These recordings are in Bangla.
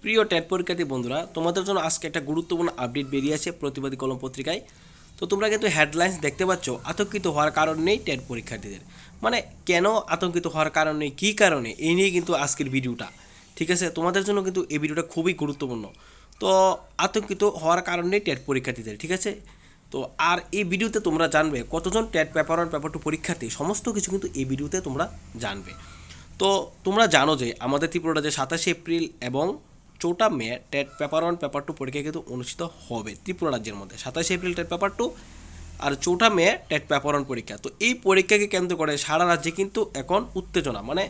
প্রিয় ট্যাট পরীক্ষার্থী বন্ধুরা, তোমাদের জন্য আজকে একটা গুরুত্বপূর্ণ আপডেট বেরিয়ে আছে প্রতিবাদী কলম পত্রিকায়। তো তোমরা কিন্তু হেডলাইন্স দেখতে পাচ্ছ, আতঙ্কিত হওয়ার কারণ নেই ট্যাট পরীক্ষার্থীদের। মানে কেন আতঙ্কিত হওয়ার কারণ নেই, কী কারণে, এই নিয়ে কিন্তু আজকের ভিডিওটা। ঠিক আছে, তোমাদের জন্য কিন্তু এই ভিডিওটা খুবই গুরুত্বপূর্ণ। তো আতঙ্কিত হওয়ার কারণ নেই ট্যাট পরীক্ষার্থীদের, ঠিক আছে। তো আর এই ভিডিওতে তোমরা জানবে কতজন ট্যাট পেপার 1 পেপার 2 পরীক্ষার্থী, সমস্ত কিছু কিন্তু এই ভিডিওতে তোমরা জানবে। তো তোমরা জানো যে আমাদের ত্রিপুরাতে 27 এপ্রিল এবং 4 মে টেট পেপার 1 পেপার 2 পরীক্ষা কিন্তু অনুষ্ঠিত হবে ত্রিপুরা রাজ্যের মধ্যে। 27 এপ্রিল টেট পেপার 2 আর 4 মে টেট পেপার 1 পরীক্ষা। তো এই পরীক্ষাকে কেন্দ্র করে সারা রাজ্যে কিন্তু এখন উত্তেজনা, মানে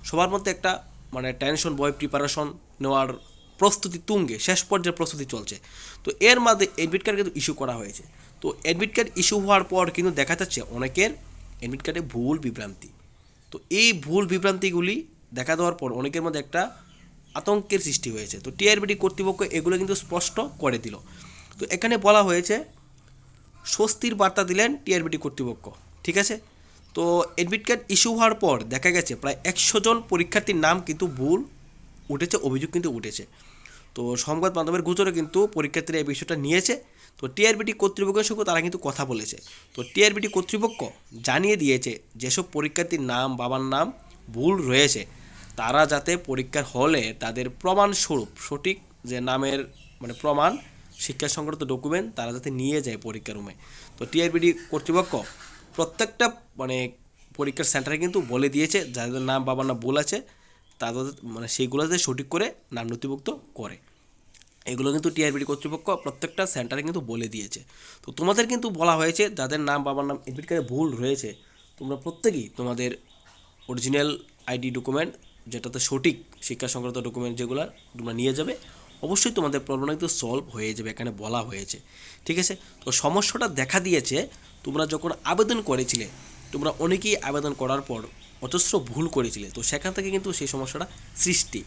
সবার মধ্যে একটা টেনশন, বয় প্রিপারেশন নেওয়ার প্রস্তুতি তুঙ্গে, শেষ পর্যায়ে প্রস্তুতি চলছে। তো এর মধ্যে অ্যাডমিট কার্ড কিন্তু ইস্যু করা হয়েছে। তো অ্যাডমিট কার্ড ইস্যু হওয়ার পর কিন্তু দেখা যাচ্ছে অনেকের অ্যাডমিট কার্ডে ভুল বিভ্রান্তি। তো এই ভুল বিভ্রান্তিগুলি দেখা দেওয়ার পর অনেকের মধ্যে একটা আতঙ্কের সৃষ্টি হয়েছে। তো টিআরবিটি কর্তৃপক্ষ এগুলো কিন্তু স্পষ্ট করে দিল। তো এখানে বলা হয়েছে, স্বস্তির বার্তা দিলেন টিআরবিটি কর্তৃপক্ষ, ঠিক আছে। তো অ্যাডমিট কার্ড ইস্যু হওয়ার পর দেখা গেছে প্রায় 100 জন পরীক্ষার্থীর নাম কিন্তু ভুল উঠেছে, অভিযোগ কিন্তু উঠেছে। তো সংবাদ মাধ্যমের গোচরে কিন্তু পরীক্ষার্থীরা এই বিষয়টা নিয়েছে। তো টিআরবিটি কর্তৃপক্ষের সঙ্গে তারা কিন্তু কথা বলেছে। তো টিআরবিটি কর্তৃপক্ষ জানিয়ে দিয়েছে যেসব পরীক্ষার্থীর নাম, বাবার নাম ভুল রয়েছে, তারা যাতে পরীক্ষার হলে তাদের প্রমাণস্বরূপ সঠিক যে নামের প্রমাণ, শিক্ষা সংক্রান্ত ডকুমেন্ট তারা যাতে নিয়ে যায় পরীক্ষা রুমে। তো টিআরবিটি কর্তৃপক্ষ প্রত্যেকটা পরীক্ষার সেন্টারে কিন্তু বলে দিয়েছে যাদের নাম, বাবার নাম ভুল আছে তাদের সেইগুলো যাতে সঠিক করে নাম নথিভুক্ত করে। এগুলো কিন্তু টিআরবিটি কর্তৃপক্ষ প্রত্যেকটা সেন্টারে কিন্তু বলে দিয়েছে। তো তোমাদের কিন্তু বলা হয়েছে যাদের নাম, বাবার নাম অ্যাডমিট কার্ডে ভুল রয়েছে, তোমরা প্রত্যেকেই তোমাদের অরিজিনাল আইডি ডকুমেন্ট, যেটাতে সঠিক শিক্ষা সংক্রান্ত ডকুমেন্ট যেগুলো তোমরা নিয়ে যাবে, অবশ্যই তোমাদের প্রবলেমটা কিন্তু সলভ হয়ে যাবে, এখানে বলা হয়েছে, ঠিক আছে। তো সমস্যাটা দেখা দিয়েছে তোমরা যখন আবেদন করেছিলে, তোমরা অনেকেই আবেদন করার পর অজস্র ভুল করেছিলে। তো সেখান থেকে কিন্তু সেই সমস্যাটা সৃষ্টি।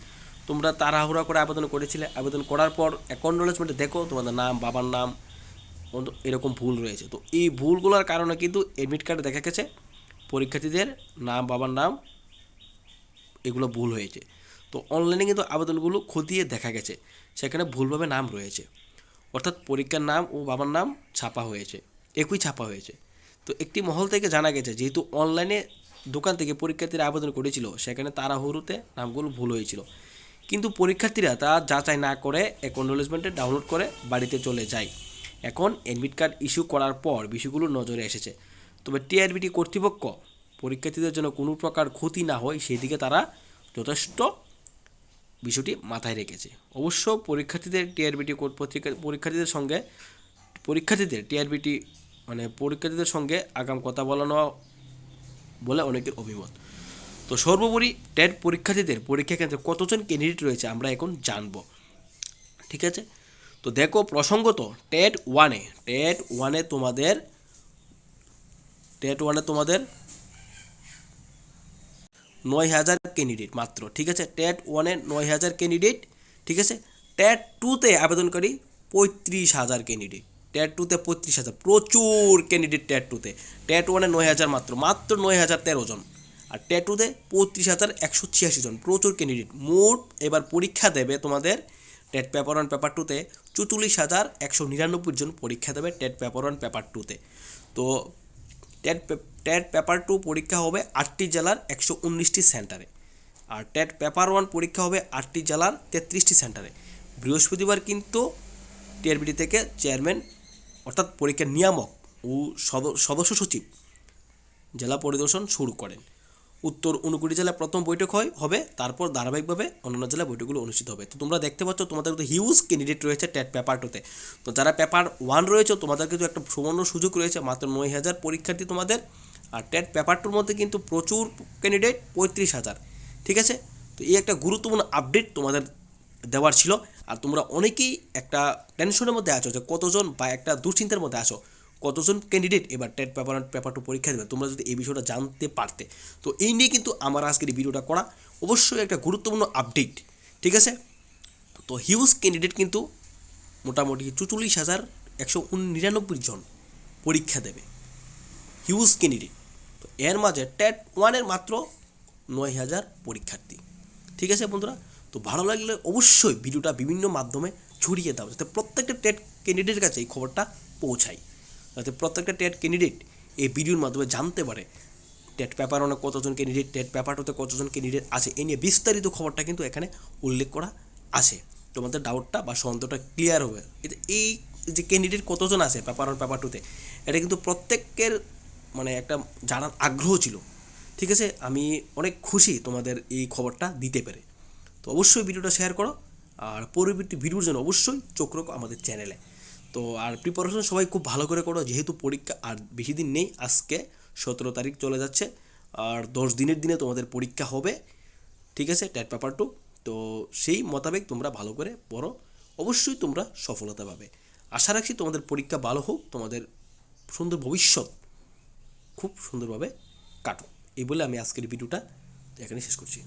তোমরা তাড়াহুড়া করে আবেদন করেছিলে, আবেদন করার পর অ্যাকনোলেজমেন্টে দেখো তোমাদের নাম, বাবার নাম এরকম ভুল রয়েছে। তো এই ভুলগুলোর কারণে কিন্তু অ্যাডমিট কার্ডে দেখা গেছে পরীক্ষার্থীদের নাম, বাবার নাম এগুলো ভুল হয়েছে। তো অনলাইনে কিন্তু আবেদনগুলো খতিয়ে দেখা গেছে সেখানে ভুলভাবে নাম রয়েছে, অর্থাৎ পরীক্ষার নাম ও বাবার নাম ছাপা হয়েছে, একই ছাপা হয়েছে। তো একটি মহল থেকে জানা গেছে যেহেতু অনলাইনে দোকান থেকে পরীক্ষার্থীরা আবেদন করেছিল, সেখানে তাড়াহুড়োতে নামগুলো ভুল হয়েছিল। কিন্তু পরীক্ষার্থীরা তা যাচাই না করে অ্যাকনোলেজমেন্টে ডাউনলোড করে বাড়িতে চলে যায়। এখন অ্যাডমিট কার্ড ইস্যু করার পর বিষয়গুলো নজরে এসেছে। তবে টিআরবিটি কর্তৃপক্ষ পরীক্ষার্থীদের জন্য কোনো প্রকার ক্ষতি না হয় সেই দিকে তারা যথেষ্ট বিষয়টি মাথায় রেখেছে। অবশ্য পরীক্ষার্থীদের টিআরবিটি পরীক্ষার্থীদের সঙ্গে আগাম কথা বলানো বলে অনেকের অভিমত। তো সর্বোপরি টেট পরীক্ষার্থীদের পরীক্ষা কেন্দ্রে কতজন ক্যান্ডিডেট রয়েছে আমরা এখন জানব, ঠিক আছে। তো দেখো, প্রসঙ্গত টেট ওয়ানে তোমাদের 9,000 ক্যান্ডিডেট মাত্র, ঠিক আছে। টেট ওয়ানে 9,000 ক্যান্ডিডেট, ঠিক আছে। টেট টুতে আবেদনকারী 35,000 ক্যান্ডিডেট। টেট টুতে 35,000, প্রচুর ক্যান্ডিডেট টেট টুতে। টেট ওয়ানে 9,000 মাত্র 9,013 জন, আর টেট টুতে 35,186 জন, প্রচুর ক্যান্ডিডেট। মোট এবার পরীক্ষা দেবে তোমাদের টেট পেপার 1 পেপার 2তে 44,199 জন পরীক্ষা দেবে টেট পেপার 1 পেপার 2তে। তো টেট পেপার 2 পরীক্ষা হবে 8টি জেলার 119টি সেন্টারে, আর টেট পেপার 1 পরীক্ষা হবে 8টি জেলার 33টি সেন্টারে। বৃহস্পতিবার কিন্তু টিআরবিটি থেকে চেয়ারম্যান অর্থাৎ পরীক্ষার নিয়ামক ও সদস্য সচিব জেলা পরিদর্শন শুরু করেন। উত্তর 59 জেলায় প্রথম বৈঠক হবে, তারপর ধারাবাহিকভাবে অন্যান্য জেলায় বৈঠকগুলো অনুষ্ঠিত হবে। তো তোমরা দেখতে পাচ্ছ তোমাদের কিন্তু হিউজ ক্যান্ডিডেট রয়েছে টেট পেপার 2তে। তো যারা পেপার 1 রয়েছে তোমাদের কিন্তু একটা সুবর্ণ সুযোগ রয়েছে, মাত্র 9,000 পরীক্ষার্থী তোমাদের। আর টেট পেপার 2র মধ্যে কিন্তু প্রচুর ক্যান্ডিডেট, 35,000, ঠিক আছে। তো এই একটা গুরুত্বপূর্ণ আপডেট তোমাদের দেওয়ার ছিল। আর তোমরা অনেকেই একটা টেনশনের মধ্যে আছো যে কতজন, বা একটা দুশ্চিন্তার মধ্যে আছো কতজন ক্যান্ডিডেট এবার টেট পেপার 2 পরীক্ষা দেবে, তোমরা যদি এই বিষয়টা জানতে পারতে। তো এই নিয়ে কিন্তু আমার আজকের এই ভিডিওটা করা অবশ্যই একটা গুরুত্বপূর্ণ আপডেট, ঠিক আছে। তো হিউজ ক্যান্ডিডেট কিন্তু মোটামুটি 44,199 জন পরীক্ষা দেবে, হিউজ ক্যান্ডিডেট। তো এর মাঝে টেট ওয়ানের মাত্র 9,000 পরীক্ষার্থী, ঠিক আছে বন্ধুরা। তো তো ভালো লাগলে অবশ্যই ভিডিওটা বিভিন্ন মাধ্যমে ছড়িয়ে দাও, যাতে প্রত্যেকটা টেট ক্যান্ডিডেটের কাছে এই খবরটা পৌঁছায়, যাতে প্রত্যেকটা টেট ক্যান্ডিডেট এই ভিডিওর মাধ্যমে জানতে পারে টেট পেপার অনেক কতজন ক্যান্ডিডেট, টেট পেপারটাতে কতজন ক্যান্ডিডেট আছে, এ নিয়ে বিস্তারিত খবরটা কিন্তু এখানে উল্লেখ করা আছে। তোমাদের ডাউটটা বা সন্দেহটা ক্লিয়ার হবে। এতে এই যে ক্যান্ডিডেট কতজন আছে পেপার ওয়ান পেপার টুতে, এটা কিন্তু প্রত্যেকের মানে একটা জানার আগ্রহ ছিল। ঠিক আছে, আমি অনেক খুশি তোমাদের এই খবরটা দিতে পেরে। তো অবশ্যই ভিডিওটা শেয়ার করো, আর পরবর্তী ভিডিওর জন্য অবশ্যই চোখ রাখো আমাদের চ্যানেলে। তো আর প্রিপারেশন সবাই খুব ভালো করে করো, যেহেতু পরীক্ষা আর বেশি দিন নেই, আজকে 17 তারিখ চলে যাচ্ছে, আর 10 দিনের দিনে তোমাদের পরীক্ষা হবে। ঠিক আছে, টেট পেপার 2। তো সেই মোতাবেক তোমরা ভালো করে পড়ো, অবশ্যই তোমরা সফলতা পাবে। আশা রাখছি তোমাদের পরীক্ষা ভালো হোক, তোমাদের সুন্দর ভবিষ্যৎ খুব সুন্দরভাবে কাটো। এই বলে আমি আজকের ভিডিওটা এখানে শেষ করছি।